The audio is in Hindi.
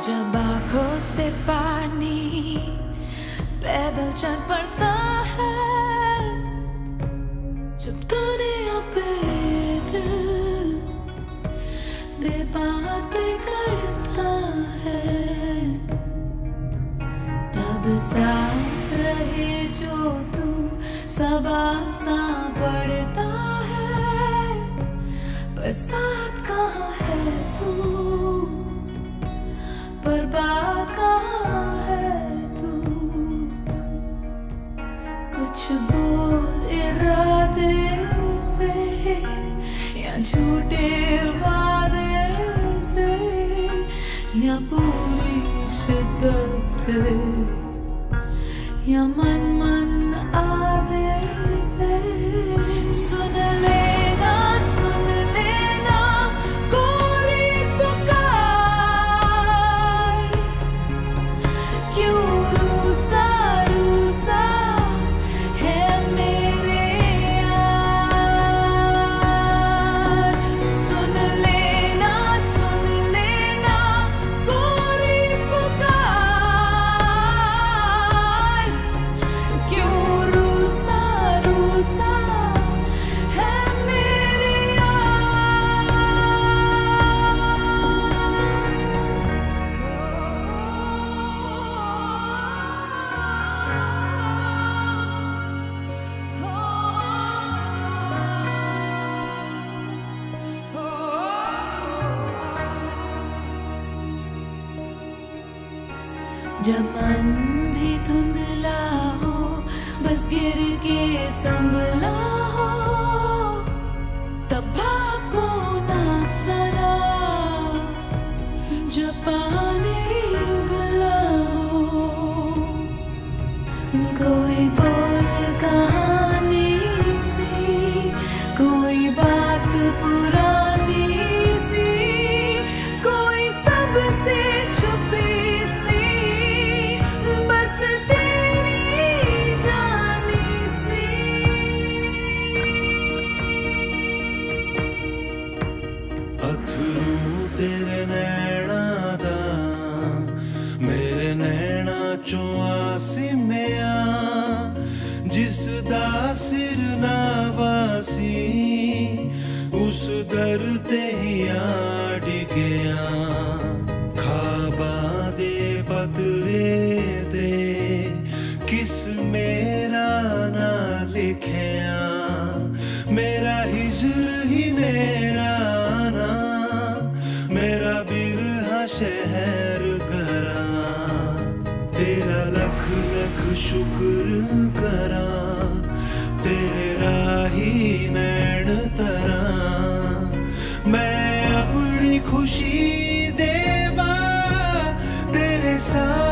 जब आंखों से पानी पैदल चल पड़ता है, जब दुनिया पे दिल बेबात बिगड़ता है, तब साथ रहे जो तू सबा सा पड़ता है, पर साथ कहाँ है तू, पर बात कहाँ है तू। कुछ बोल इरादे से या झूठे वादे से या पूरी शिद्दत से या मन मन आधे से। सुन लेना कोरी पुकार, क्यों रूसा रूसा है मेरे यार। सुन लेना कोरी पुकार, क्यों रूसा रूसा है मेरे जब मन भी धुंधला हो, बस गिर के संभला हो, तब भागो नाप सरा, जब पानी बुलाओ। कोई बोल कहानी सी, कोई बात पुरानी सी, कोई सबसे छुपी सी, बस तेरी जानी सी। अथरू तेरे नैना दा, मेरे नैना चों आसिमिया, जिस दा सिर नावासी, उस दर ते ही आ डिगया। खाबा दे पतरे दे किस मेरा ना लिखिया, मेरा हिजर ही मेरा ना, मेरा बिरहा शहर घरा। तेरा लख लख शुक्र करा, तेरे राही नैन तरा। मैं अपनी खुशी देवा तेरे साथ